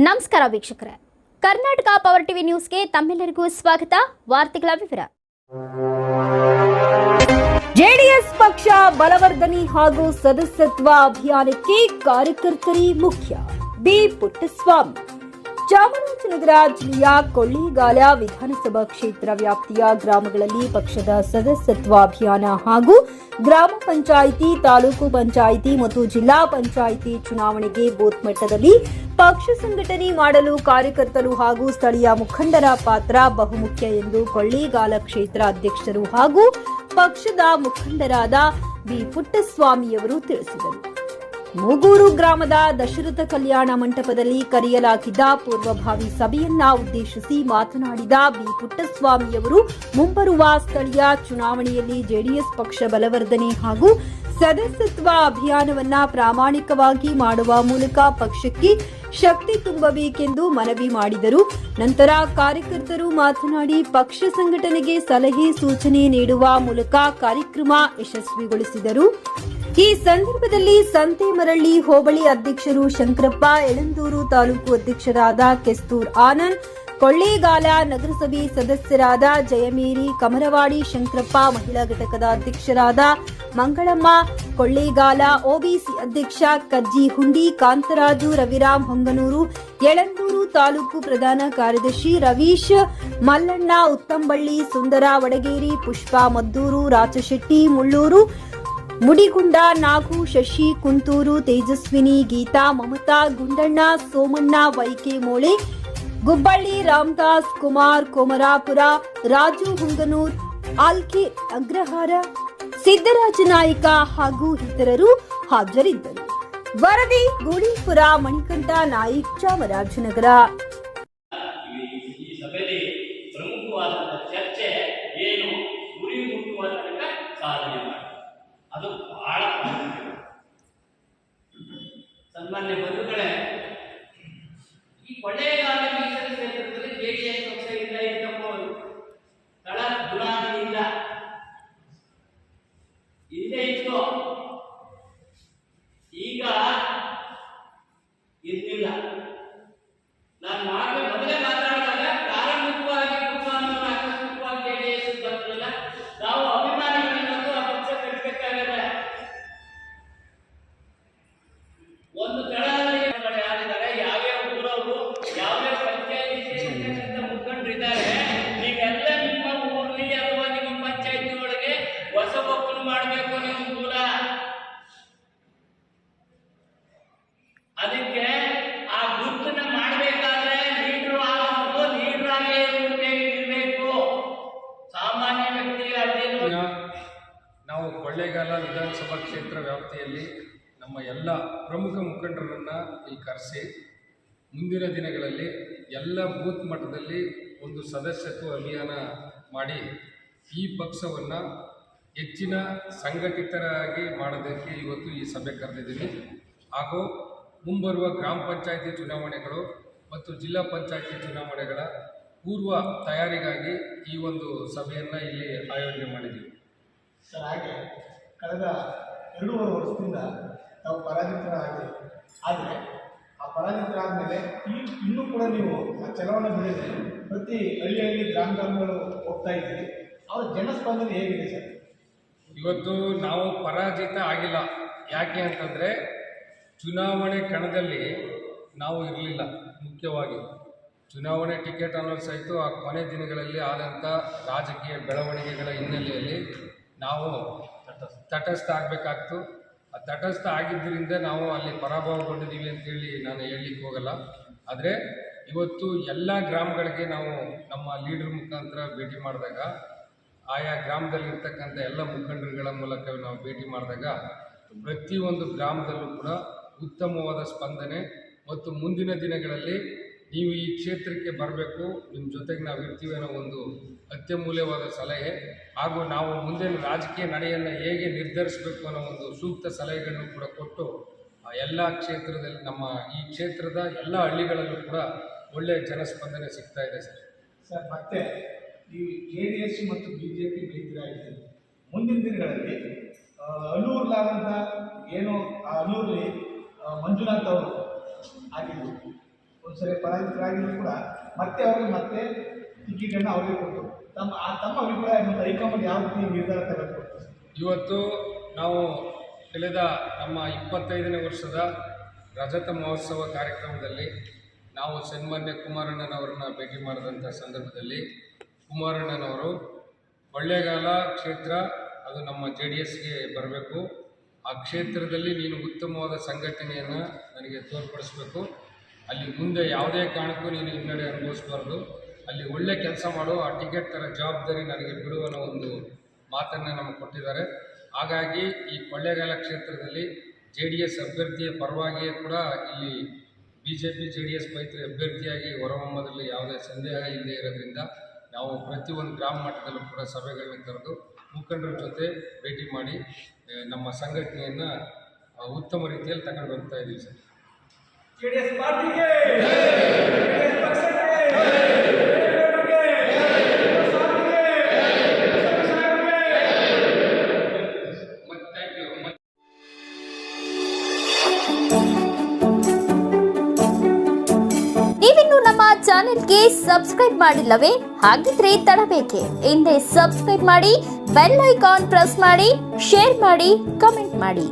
ನಮಸ್ಕಾರ ವೀಕ್ಷಕರೇ, Karnataka power TV ನ್ಯೂಸ್ಗೆ ತಮ್ಮೆಲ್ಲರಿಗೂ ಸ್ವಾಗತ. ವಾರ್ತೆಗಳ ವಿವರ. ಜೆಡಿಎಸ್ ಪಕ್ಷ ಬಲವರ್ಧನೆ ಹಾಗೂ ಸದಸ್ಯತ್ವ ಅಭಿಯಾನಕ್ಕೆ ಕಾರ್ಯಕರ್ತರೇ ಮುಖ್ಯ. ಬಿ ಪುಟ್ಟಸ್ವಾಮಿ. ಚಾಮರಾಜನಗರ ಜಿಲ್ಲೆಯ ಕೊಳ್ಳೇಗಾಲ ವಿಧಾನಸಭಾ ಕ್ಷೇತ್ರ ವ್ಯಾಪ್ತಿಯ ಗ್ರಾಮಗಳಲ್ಲಿ ಪಕ್ಷದ ಸದಸ್ಯತ್ವ ಅಭಿಯಾನ ಹಾಗೂ ಗ್ರಾಮ ಪಂಚಾಯಿತಿ, ತಾಲೂಕು ಪಂಚಾಯಿತಿ ಮತ್ತು ಜಿಲ್ಲಾ ಪಂಚಾಯಿತಿ ಚುನಾವಣೆಗೆ ಬೂತ್ ಮಟ್ಟದಲ್ಲಿ ಪಕ್ಷ ಸಂಘಟನೆ ಮಾಡಲು ಕಾರ್ಯಕರ್ತರು ಹಾಗೂ ಸ್ಥಳೀಯ ಮುಖಂಡರ ಪಾತ್ರ ಬಹುಮುಖ್ಯ ಎಂದು ಕೊಳ್ಳೇಗಾಲ ಕ್ಷೇತ್ರ ಅಧ್ಯಕ್ಷರು ಹಾಗೂ ಪಕ್ಷದ ಮುಖಂಡರಾದ ಬಿ ಪುಟ್ಟಸ್ವಾಮಿಯವರು ತಿಳಿಸಿದರು. ಮೂಗೂರು ಗ್ರಾಮದ ದಶರಥ ಕಲ್ಯಾಣ ಮಂಟಪದಲ್ಲಿ ಕರೆಯಲಾಗಿದ್ದ ಪೂರ್ವಭಾವಿ ಸಭೆಯನ್ನ ಉದ್ದೇಶಿಸಿ ಮಾತನಾಡಿದ ಬಿ ಪುಟ್ಟಸ್ವಾಮಿಯವರು ಮುಂಬರುವ ಸ್ಥಳೀಯ ಚುನಾವಣೆಯಲ್ಲಿ ಜೆಡಿಎಸ್ ಪಕ್ಷ ಬಲವರ್ಧನೆ ಹಾಗೂ ಸದಸ್ಯತ್ವ ಅಭಿಯಾನವನ್ನ ಪ್ರಾಮಾಣಿಕವಾಗಿ ಮಾಡುವ ಮೂಲಕ ಪಕ್ಷಕ್ಕೆ ಶಕ್ತಿ ತುಂಬಬೇಕೆಂದು ಮನವಿ ಮಾಡಿದರು. ನಂತರ ಕಾರ್ಯಕರ್ತರು ಮಾತನಾಡಿ ಪಕ್ಷ ಸಂಘಟನೆಗೆ ಸಲಹೆ ಸೂಚನೆ ನೀಡುವ ಮೂಲಕ ಕಾರ್ಯಕ್ರಮ ಯಶಸ್ವಿಗೊಳಿಸಿದರು. ಈ ಸಂದರ್ಭದಲ್ಲಿ ಸಂತೆಮರಳ್ಳಿ ಹೋಬಳಿ ಅಧ್ಯಕ್ಷರು ಶಂಕರಪ್ಪ, ಯಳಂದೂರು ತಾಲೂಕು ಅಧ್ಯಕ್ಷರಾದ ಕೆಸ್ತೂರ್ ಆನಂದ್, ಕೊಳ್ಳೇಗಾಲ ನಗರಸಭೆ ಸದಸ್ಯರಾದ ಜಯಮೇರಿ, ಕಮರವಾಡಿ ಶಂಕರಪ್ಪ, ಮಹಿಳಾ ಘಟಕದ ಅಧ್ಯಕ್ಷರಾದ ಮಂಗಳಮ್ಮ, ಕೊಳ್ಳೇಗಾಲ ಒಬಿಸಿ ಅಧ್ಯಕ್ಷ ಕಜ್ಜಿ ಹುಂಡಿ, ಕಾಂತರಾಜು, ರವಿರಾಮ್ ಹೊಂಗನೂರು, ಯಳಂದೂರು ತಾಲೂಕು ಪ್ರಧಾನ ಕಾರ್ಯದರ್ಶಿ ರವೀಶ್, ಮಲ್ಲಣ್ಣ ಉತ್ತಂಬಳ್ಳಿ, ಸುಂದರ ವಡಗೇರಿ, ಪುಷ್ಪಾ ಮದ್ದೂರು, ರಾಚಶೆಟ್ಟಿ ಮುಳ್ಳೂರು, ಮುಡಿಗುಂಡ, ನಾಗು, ಶಶಿ ಕುಂತೂರು, ತೇಜಸ್ವಿನಿ, ಗೀತಾ, ಮಮತಾ, ಗುಂಡಣ್ಣ, ಸೋಮಣ್ಣ, ವೈಕೆ ಮೋಳೆ, ಗುಬ್ಬಳ್ಳಿ, ರಾಮದಾಸ್, ಕುಮಾರ್, ಕೋಮರಾಪುರ, ರಾಜು ಹುಂಗನೂರ್, ಆಲ್ಕೆ ಅಗ್ರಹಾರ, ಸಿದ್ದರಾಜ ನಾಯಕ ಹಾಗೂ ಇತರರು ಹಾಜರಿದ್ದರು. ವರದಿ ಗೂಡಿಪುರ, ಮಣಿಕಂಠ ನಾಯ್ಕ್, ಚಾಮರಾಜನಗರ. ಈ ಸಭೆಯಲ್ಲಿ ಪ್ರಮುಖವಾದ ಚರ್ಚೆ ಏನು, ಗುರಿ ಮುಟ್ಟುವ ತನಕ ಸಾಧನೆ ಮಾಡಿ, ಅದು ಬಹಳ ಸನ್ಮಾನ್ಯ ಬಂಧುಗಳೇ. ಈ ಕೊಳ್ಳೇಗಾಲ ಮೀಸಲು ಕ್ಷೇತ್ರದಲ್ಲಿ ಜೆಡಿಎಸ್ ಪಕ್ಷ ಇಲ್ಲ ಇದ್ದಬಹುದು. ತಳ ದುರಾದಿಯಿಂದ ಹಿಂದೆ ಇತ್ತು, ಈಗ ಇರ್ಲಿಲ್ಲ. ನಾನು ಮೊದಲೇ ಮಾತಾಡಿದಾಗ ಪ್ರಾರಂಭಿಕವಾಗಿ ಆಕಸ್ಮಿಕವಾಗಿ ಜೆಡಿಎಸ್ ಬಂದಿಲ್ಲ. ನಾವು ಅಭಿಮಾನಿಗಳಿಂದ ಆ ಪಕ್ಷ ಕಟ್ಟಬೇಕಾಗಿದೆ. ಒಂದು ತಳದಲ್ಲಿ ಯಾರಿದ್ದಾರೆ, ಯಾವ್ಯಾವ ಊರವರು, ಯಾವ್ಯಾವ ಪಂಚಾಯತ್ ಮುಖಂಡರಿದ್ದಾರೆ, ನೀವೆಲ್ಲ ನಿಮ್ಮ ಊರಲ್ಲಿ ಅಥವಾ ನಿಮ್ಮ ಪಂಚಾಯತಿ ಒಳಗೆ ಹೊಸ ಒಪ್ಪನ್ನು ಮಾಡಬೇಕು ನೀವು ಮೂಲ. ಅದಕ್ಕೆ ಆ ಗುರುತನ್ನ ಮಾಡಬೇಕಾದ್ರೆ ಲೀಡರ್ ಆಗಬಹುದು, ಲೀಡರ್ ಆಗೇ ಇರಬೇಕು. ಸಾಮಾನ್ಯ ವ್ಯಕ್ತಿಗೆ ಅದೇನು. ನಾವು ಕೊಳ್ಳೇಗಾಲ ವಿಧಾನಸಭಾ ಕ್ಷೇತ್ರ ವ್ಯಾಪ್ತಿಯಲ್ಲಿ ನಮ್ಮ ಎಲ್ಲ ಪ್ರಮುಖ ಮುಖಂಡರನ್ನು ಇಲ್ಲಿ ಕರೆಸಿ ಮುಂದಿನ ದಿನಗಳಲ್ಲಿ ಎಲ್ಲ ಬೂತ್ ಮಟ್ಟದಲ್ಲಿ ಒಂದು ಸದಸ್ಯತ್ವ ಅಭಿಯಾನ ಮಾಡಿ ಈ ಪಕ್ಷವನ್ನು ಹೆಚ್ಚಿನ ಸಂಘಟಿತರಾಗಿ ಮಾಡೋದಕ್ಕೆ ಇವತ್ತು ಈ ಸಭೆ ಕರೆದಿದ್ದೀನಿ. ಹಾಗೂ ಮುಂಬರುವ ಗ್ರಾಮ ಪಂಚಾಯಿತಿ ಚುನಾವಣೆಗಳು ಮತ್ತು ಜಿಲ್ಲಾ ಪಂಚಾಯಿತಿ ಚುನಾವಣೆಗಳ ಪೂರ್ವ ತಯಾರಿಗಾಗಿ ಈ ಒಂದು ಸಭೆಯನ್ನು ಇಲ್ಲಿ ಆಯೋಜನೆ ಮಾಡಿದ್ದೀವಿ. ಸರ್, ಹಾಗೆ ಕಳೆದ 2.5 ವರ್ಷದಿಂದ ನಾವು ಪರಾಜಿತರಾಗಿ, ಆದರೆ ಆ ಪರಾಜಿತರಾದ ಮೇಲೆ ಇನ್ನೂ ಕೂಡ ನೀವು ಆ ಚಲವನ್ನು ಬಿಡದೆ ಪ್ರತಿ ಹಳ್ಳಿ ಗ್ರಾಮಗಳು ಹೋಗ್ತಾ ಇದ್ದೀರಿ. ಅವರ ಜನಸ್ಪಂದನೆ ಹೇಗಿದೆ ಸರ್? ಇವತ್ತು ನಾವು ಪರಾಜಿತ ಆಗಿಲ್ಲ. ಯಾಕೆ ಅಂತಂದರೆ ಚುನಾವಣೆ ಕಣದಲ್ಲಿ ನಾವು ಇರಲಿಲ್ಲ. ಮುಖ್ಯವಾಗಿ ಚುನಾವಣೆ ಟಿಕೆಟ್ ಅನ್ನೋದು ಸಹಿತ ಆ ಕೊನೆ ದಿನಗಳಲ್ಲಿ ಆದಂಥ ರಾಜಕೀಯ ಬೆಳವಣಿಗೆಗಳ ಹಿನ್ನೆಲೆಯಲ್ಲಿ ನಾವು ತಟಸ್ಥ ಆಗಬೇಕಾಗ್ತು. ಆ ತಟಸ್ಥ ಆಗಿದ್ದರಿಂದ ನಾವು ಅಲ್ಲಿ ಪರಾಭವಗೊಂಡಿದ್ದೀವಿ ಅಂತೇಳಿ ನಾನು ಹೇಳಲಿಕ್ಕೆ ಹೋಗಲ್ಲ. ಆದರೆ ಇವತ್ತು ಎಲ್ಲ ಗ್ರಾಮಗಳಿಗೆ ನಾವು ನಮ್ಮ ಲೀಡರ್ ಮುಖಾಂತರ ಭೇಟಿ ಮಾಡಿದಾಗ, ಆಯಾ ಗ್ರಾಮದಲ್ಲಿರ್ತಕ್ಕಂಥ ಎಲ್ಲ ಮುಖಂಡರುಗಳ ಮೂಲಕ ನಾವು ಭೇಟಿ ಮಾಡಿದಾಗ ಪ್ರತಿಯೊಂದು ಗ್ರಾಮದಲ್ಲೂ ಕೂಡ ಉತ್ತಮವಾದ ಸ್ಪಂದನೆ ಮತ್ತು ಮುಂದಿನ ದಿನಗಳಲ್ಲಿ ನೀವು ಈ ಕ್ಷೇತ್ರಕ್ಕೆ ಬರಬೇಕು, ನಿಮ್ಮ ಜೊತೆಗೆ ನಾವು ಇರ್ತೀವಿ ಅನ್ನೋ ಒಂದು ಅತ್ಯಮೂಲ್ಯವಾದ ಸಲಹೆ, ಹಾಗೂ ನಾವು ಮುಂದಿನ ರಾಜಕೀಯ ನಡೆಯನ್ನು ಹೇಗೆ ನಿರ್ಧರಿಸಬೇಕು ಅನ್ನೋ ಒಂದು ಸೂಕ್ತ ಸಲಹೆಗಳನ್ನು ಕೂಡ ಕೊಟ್ಟು ಎಲ್ಲ ಕ್ಷೇತ್ರದಲ್ಲಿ ನಮ್ಮ ಈ ಕ್ಷೇತ್ರದ ಎಲ್ಲ ಹಳ್ಳಿಗಳಲ್ಲೂ ಕೂಡ ಒಳ್ಳೆಯ ಜನಸ್ಪಂದನೆ ಸಿಗ್ತಾ ಇದೆ ಸರ್. ಸರ್, ಮತ್ತೆ ಈ JDS ಮತ್ತು BJP ಬೆಳೀತಿರಾಗಿದೆ. ಮುಂದಿನ ದಿನಗಳಲ್ಲಿ ಅಲ್ಲೂರ್ಲಾದಂಥ ಏನು ಆ ಅಲ್ಲೂರಲ್ಲಿ ಮಂಜುನಾಥ್ ಅವರು ಆಗಿದ್ದು ಒಂದ್ಸರಿ ಪರಾಜಿತರಾಗಿದ್ರು ಕೂಡ ಮತ್ತೆ ಅವ್ರಿಗೆ ಮತ್ತೆ ಟಿಕೆಟನ್ನು ಅವರಿಗೆ ಕೊಟ್ಟು ತಮ್ಮ ಅಭಿಪ್ರಾಯ ಮತ್ತು ಹೈಕಮಾಂಡ್ ಯಾವ ರೀತಿ ನಿರ್ಧಾರ ತೆಗೆದುಕೊಡ್ತಾರೆ? ಇವತ್ತು ನಾವು ಕಳೆದ ನಮ್ಮ 25ನೇ ವರ್ಷದ ರಜತ ಮಹೋತ್ಸವ ಕಾರ್ಯಕ್ರಮದಲ್ಲಿ ನಾವು ಸನ್ಮಾನ್ಯ ಕುಮಾರಣ್ಣನವರನ್ನ ಭೇಟಿ ಮಾಡಿದಂಥ ಸಂದರ್ಭದಲ್ಲಿ ಕುಮಾರಣ್ಣನವರು ಕೊಳ್ಳೇಗಾಲ ಕ್ಷೇತ್ರ ಅದು ನಮ್ಮ JDSಗೆ ಬರಬೇಕು, ಆ ಕ್ಷೇತ್ರದಲ್ಲಿ ನೀನು ಉತ್ತಮವಾದ ಸಂಘಟನೆಯನ್ನು ನನಗೆ ತೋರ್ಪಡಿಸಬೇಕು, ಅಲ್ಲಿ ಮುಂದೆ ಯಾವುದೇ ಕಾರಣಕ್ಕೂ ನೀನು ಹಿನ್ನಡೆ ಅನುಭವಿಸಬಾರ್ದು, ಅಲ್ಲಿ ಒಳ್ಳೆ ಕೆಲಸ ಮಾಡು, ಆ ಟಿಕೆಟ್ ಥರ ಜವಾಬ್ದಾರಿ ನನಗೆ ಬಿಡು ಅನ್ನೋ ಒಂದು ಮಾತನ್ನು ನಮಗೆ ಕೊಟ್ಟಿದ್ದಾರೆ. ಹಾಗಾಗಿ ಈ ಕೊಳ್ಳೇಗಾಲ ಕ್ಷೇತ್ರದಲ್ಲಿ JDS ಅಭ್ಯರ್ಥಿಯ ಪರವಾಗಿಯೇ ಕೂಡ ಇಲ್ಲಿ BJP JDS ಮೈತ್ರಿ ಅಭ್ಯರ್ಥಿಯಾಗಿ ಹೊರಹೊಮ್ಮದಲ್ಲಿ ಯಾವುದೇ ಸಂದೇಹ ಇಲ್ಲದೆ ಇರೋದ್ರಿಂದ ನಾವು ಪ್ರತಿಯೊಂದು ಗ್ರಾಮ ಮಟ್ಟದಲ್ಲೂ ಕೂಡ ಸಭೆಗಳನ್ನ ಕರೆದು ಮುಖಂಡರ ಜೊತೆ ಭೇಟಿ ಮಾಡಿ ನಮ್ಮ ಸಂಘಟನೆಯನ್ನು ಉತ್ತಮ ರೀತಿಯಲ್ಲಿ ತಗೊಂಡು ಹೋಗ್ತಾ ಇದ್ದೀವಿ ಸರ್. JDS ಪಾರ್ಟಿಗೆ ನೀವಿನ್ನು ನಮ್ಮ ಚಾನೆಲ್ಗೆ ಸಬ್ಸ್ಕ್ರೈಬ್ ಮಾಡಿಲ್ಲವೇ? ಹಾಗಿದ್ರೆ ತಡಬೇಕೆ? ಹಿಂದೆ ಸಬ್ಸ್ಕ್ರೈಬ್ ಮಾಡಿ, ಬೆಲ್ ಐಕಾನ್ ಪ್ರೆಸ್ ಮಾಡಿ, ಶೇರ್ ಮಾಡಿ, ಕಮೆಂಟ್ ಮಾಡಿ.